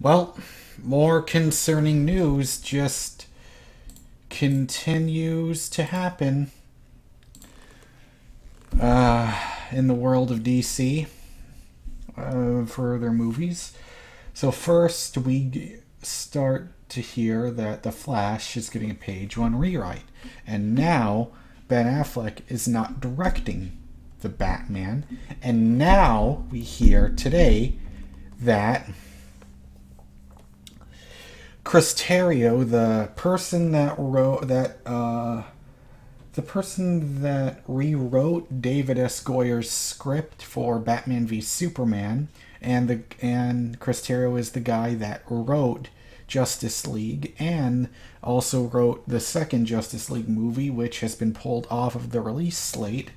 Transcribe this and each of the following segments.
Well, more concerning news just continues to happen in the world of DC for their movies. So first, we start to hear that The Flash is getting a page one rewrite, and now Ben Affleck is not directing the Batman, and now we hear today that Chris Terrio, the person that rewrote David S. Goyer's script for Batman v Superman, and Chris Terrio is the guy that wrote Justice League and also wrote the second Justice League movie, which has been pulled off of the release slate.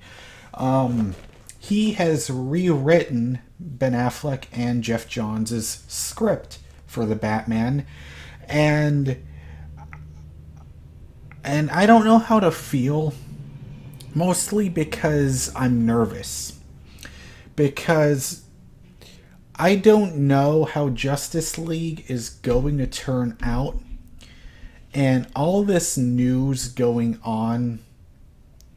He has rewritten Ben Affleck and Geoff Johns' script for the Batman, and I don't know how to feel, mostly because I'm nervous. Because I don't know how Justice League is going to turn out, and all this news going on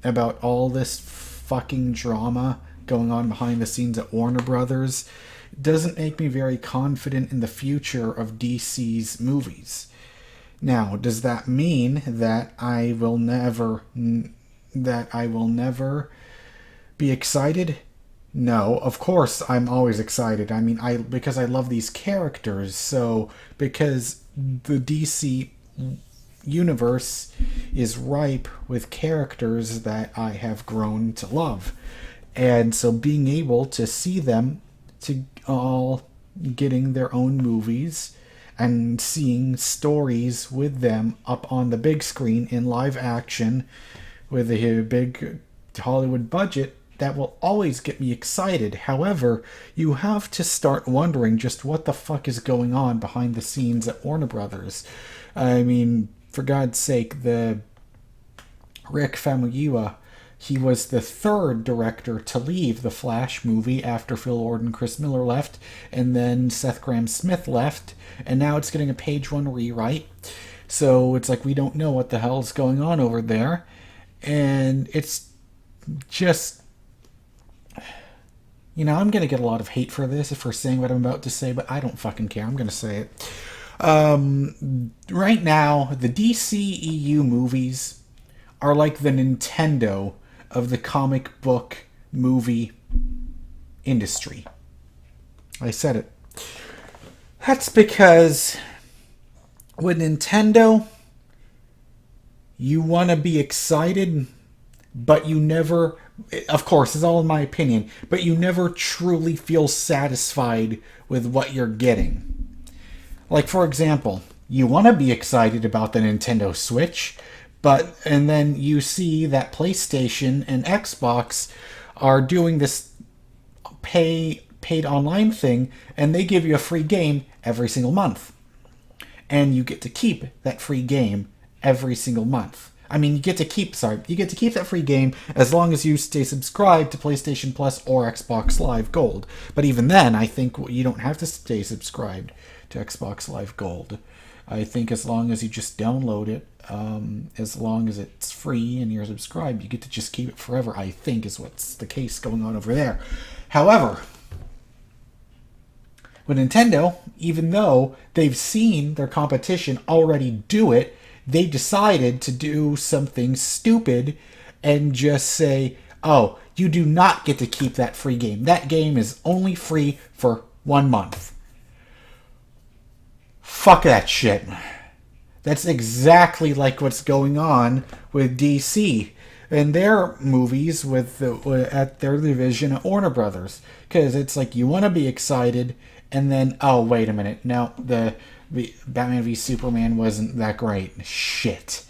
about all this fucking drama going on behind the scenes at Warner Brothers doesn't make me very confident in the future of DC's movies. Now, does that mean that I will never be excited? No, of course I'm always excited. I mean, because I love these characters. So because the DC universe is ripe with characters that I have grown to love. And so being able to see them to all getting their own movies and seeing stories with them up on the big screen in live action with a big Hollywood budget, that will always get me excited. However, you have to start wondering just what the fuck is going on behind the scenes at Warner Brothers. I mean, for God's sake, the Rick Famuyiwa, he was the third director to leave the Flash movie after Phil Lord and Chris Miller left, and then Seth Grahame-Smith left, and now it's getting a page one rewrite. So it's like we don't know what the hell's going on over there, and it's just, I'm going to get a lot of hate for this, for saying what I'm about to say, but I don't fucking care. I'm going to say it. Right now, the DCEU movies are like the Nintendo of the comic book movie industry. I said it. That's because with Nintendo, you want to be excited, but you never, of course, it's all in my opinion, but you never truly feel satisfied with what you're getting. Like, for example, you want to be excited about the Nintendo Switch, and then you see that PlayStation and Xbox are doing this paid online thing, and they give you a free game every single month. And you get to keep that free game every single month. I mean, you get to keep that free game as long as you stay subscribed to PlayStation Plus or Xbox Live Gold. But even then, I think you don't have to stay subscribed to Xbox Live Gold. I think as long as you just download it, as long as it's free and you're subscribed, you get to just keep it forever, I think is what's the case going on over there. However, with Nintendo, even though they've seen their competition already do it, they decided to do something stupid and just say, oh, you do not get to keep that free game. That game is only free for 1 month. Fuck that shit. That's exactly like what's going on with DC and their movies at their division at Warner Brothers. Because it's like you want to be excited, and then, oh, wait a minute. No, the Batman v Superman wasn't that great. Shit.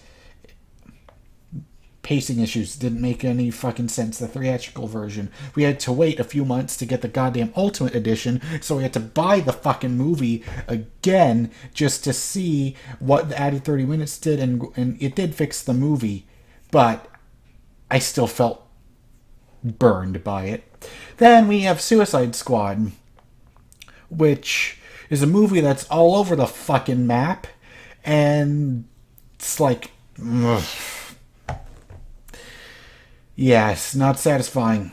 Pacing issues didn't make any fucking sense. The theatrical version, we had to wait a few months to get the goddamn Ultimate Edition, so we had to buy the fucking movie again just to see what the added 30 minutes did, and it did fix the movie, but I still felt burned by it. Then we have Suicide Squad, which is a movie that's all over the fucking map, and it's like, ugh. Yes, not satisfying.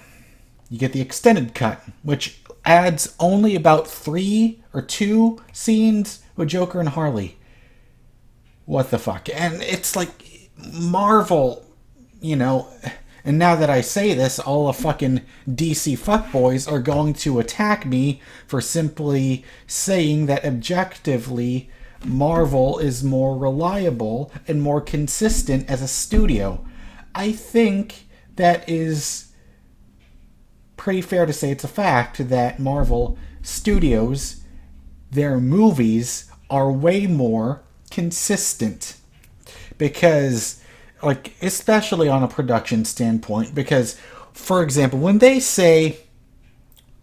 You get the extended cut, which adds only about 3 or 2 scenes with Joker and Harley. What the fuck? And it's like, Marvel, you know, and now that I say this, all the fucking DC fuckboys are going to attack me for simply saying that objectively Marvel is more reliable and more consistent as a studio. I think that is pretty fair to say. It's a fact that Marvel Studios, their movies are way more consistent. Because, like, especially on a production standpoint, because, for example, when they say,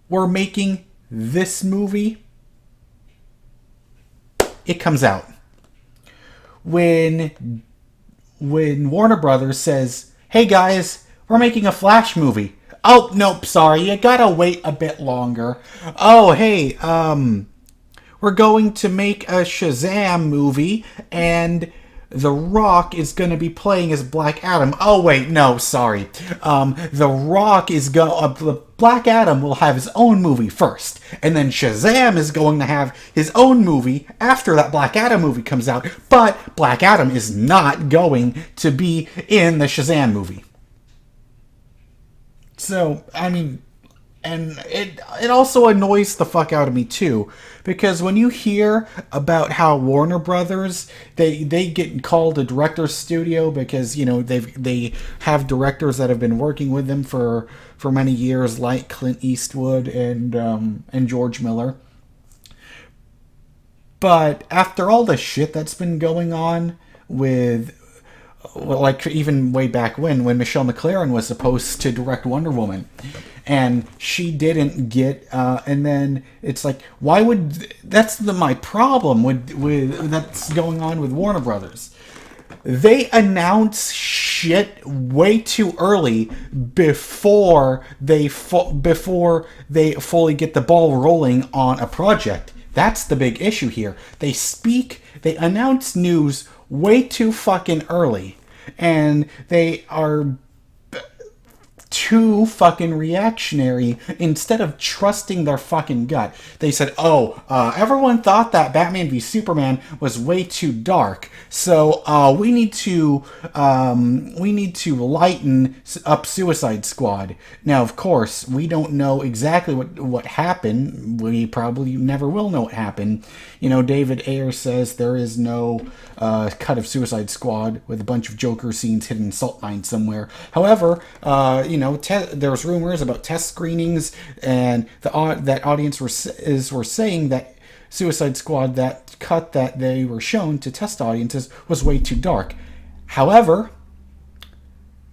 we're making this movie, it comes out. When Warner Brothers says, hey guys, we're making a Flash movie. Oh, nope, sorry, you gotta wait a bit longer. Oh, hey, we're going to make a Shazam movie, and The Rock is going to be playing as Black Adam. Oh, wait, no, sorry. The Rock is Black Adam will have his own movie first, and then Shazam is going to have his own movie after that Black Adam movie comes out, but Black Adam is not going to be in the Shazam movie. So, I mean, and it also annoys the fuck out of me too, because when you hear about how Warner Brothers, they get called a director's studio because, you know, they have directors that have been working with them for many years, like Clint Eastwood and George Miller. But after all the shit that's been going on with, well, like even way back when Michelle McLaren was supposed to direct Wonder Woman, and she didn't get, and then it's like, why would, that's my problem with that's going on with Warner Brothers. They announce shit way too early before they fully get the ball rolling on a project. That's the big issue here. They announce news way too fucking early, and they are too fucking reactionary instead of trusting their fucking gut. They said, everyone thought that Batman v Superman was way too dark, so we need to lighten up Suicide Squad. Now, of course, we don't know exactly what happened. We probably never will know what happened. You know, David Ayer says there is no cut of Suicide Squad with a bunch of Joker scenes hidden in salt mines somewhere. However, there's rumors about test screenings, and that audience were saying that Suicide Squad, that cut that they were shown to test audiences, was way too dark. However,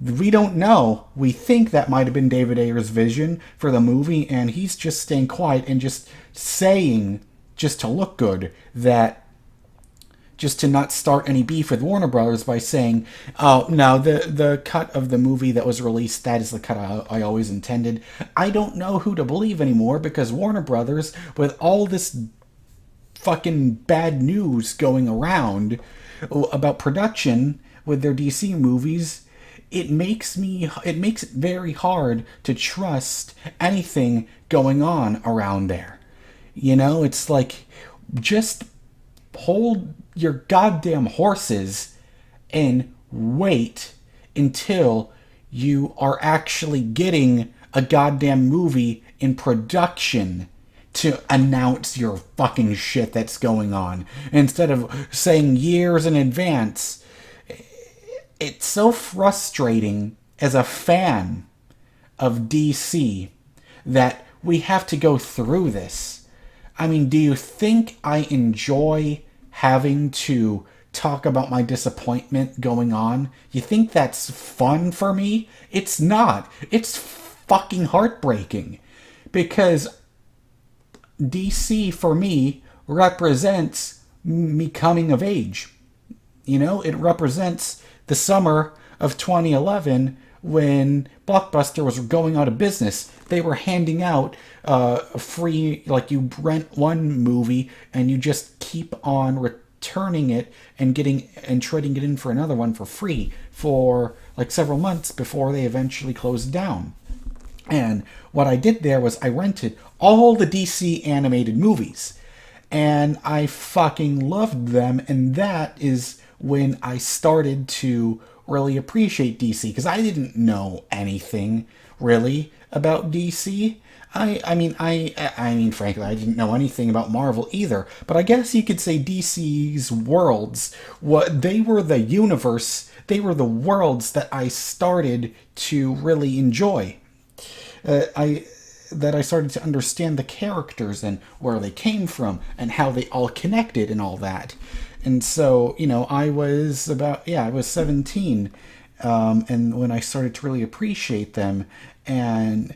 we don't know. We think that might have been David Ayer's vision for the movie, and he's just staying quiet and just saying, just to look good, that just to not start any beef with Warner Brothers by saying, oh, no, the cut of the movie that was released, that is the cut I always intended. I don't know who to believe anymore, because Warner Brothers, with all this fucking bad news going around about production with their DC movies, it makes it very hard to trust anything going on around there. You know, it's like, just hold your goddamn horses and wait until you are actually getting a goddamn movie in production to announce your fucking shit that's going on, instead of saying years in advance. It's so frustrating as a fan of DC that we have to go through this. I mean, do you think I enjoy having to talk about my disappointment going on? You think that's fun for me? It's not. It's fucking heartbreaking, because DC for me represents me coming of age. You know, it represents the summer of 2011 when Blockbuster was going out of business, they were handing out free, like you rent one movie and you just keep on returning it and trading it in for another one for free for like several months before they eventually closed down. And what I did there was I rented all the DC animated movies. And I fucking loved them. And that is when I started to really appreciate DC. Because I didn't know anything, really, about DC. I mean, frankly, I didn't know anything about Marvel either. But I guess you could say DC's worlds, they were the universe, they were the worlds that I started to really enjoy. I started to understand the characters and where they came from and how they all connected and all that. And so, I was 17, and when I started to really appreciate them, and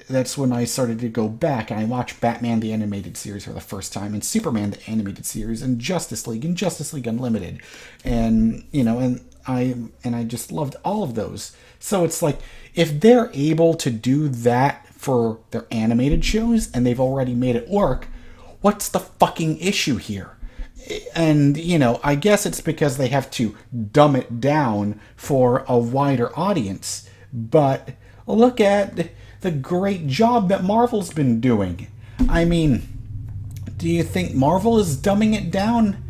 that's when I started to go back and I watched Batman the Animated Series for the first time, and Superman the Animated Series, and Justice League Unlimited, and I just loved all of those. So it's like, if they're able to do that for their animated shows and they've already made it work, what's the fucking issue here? And, I guess it's because they have to dumb it down for a wider audience. But look at the great job that Marvel's been doing. I mean, do you think Marvel is dumbing it down?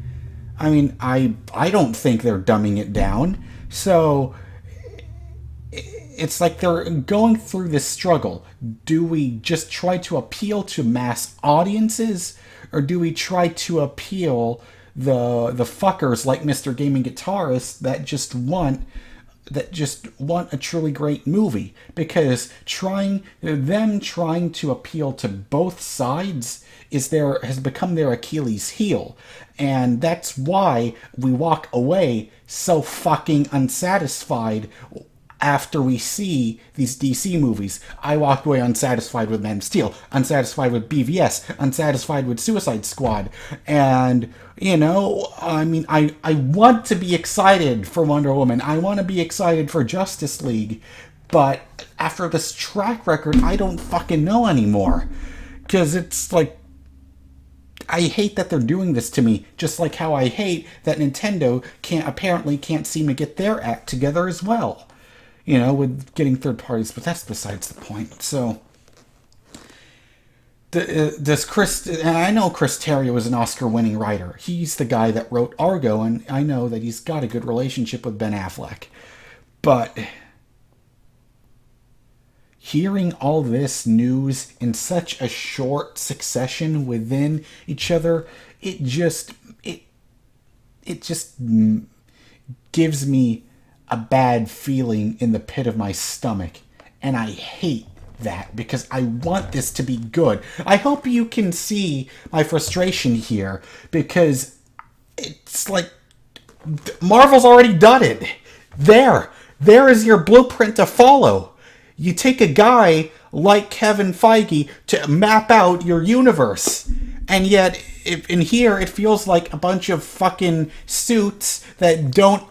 I mean, I don't think they're dumbing it down. So it's like they're going through this struggle. Do we just try to appeal to mass audiences, or do we try to appeal the fuckers like MrGamingGuitarist that just want a truly great movie? Because trying to appeal to both sides has become their Achilles heel. And that's why we walk away so fucking unsatisfied after we see these DC movies. I walked away unsatisfied with Man of Steel, unsatisfied with BVS, unsatisfied with Suicide Squad. And, I want to be excited for Wonder Woman. I want to be excited for Justice League. But after this track record, I don't fucking know anymore. Because it's like, I hate that they're doing this to me, just like how I hate that Nintendo can't seem to get their act together as well. With getting third parties, but that's besides the point. So, does Chris, and I know Chris Terrio is an Oscar-winning writer. He's the guy that wrote Argo, and I know that he's got a good relationship with Ben Affleck. But hearing all this news in such a short succession within each other, it just gives me a bad feeling in the pit of my stomach. And I hate that, because I want this to be good. I hope you can see my frustration here, because it's like Marvel's already done it. There is your blueprint to follow. You take a guy like Kevin Feige to map out your universe. And yet, in here, it feels like a bunch of fucking suits that don't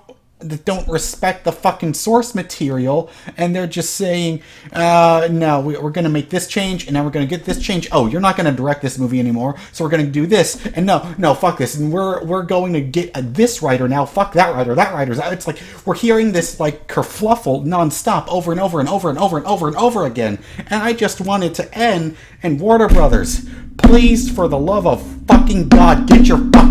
respect the fucking source material, and they're just saying, no, we're going to make this change, and now we're going to get this change. Oh, you're not going to direct this movie anymore, so we're going to do this, and no, fuck this, and we're going to get this writer now, fuck that writer, it's like, we're hearing this, like, kerfluffle nonstop, over and over and over and over and over and over again, and I just want it to end. And Warner Brothers, please, for the love of fucking God, get your fucking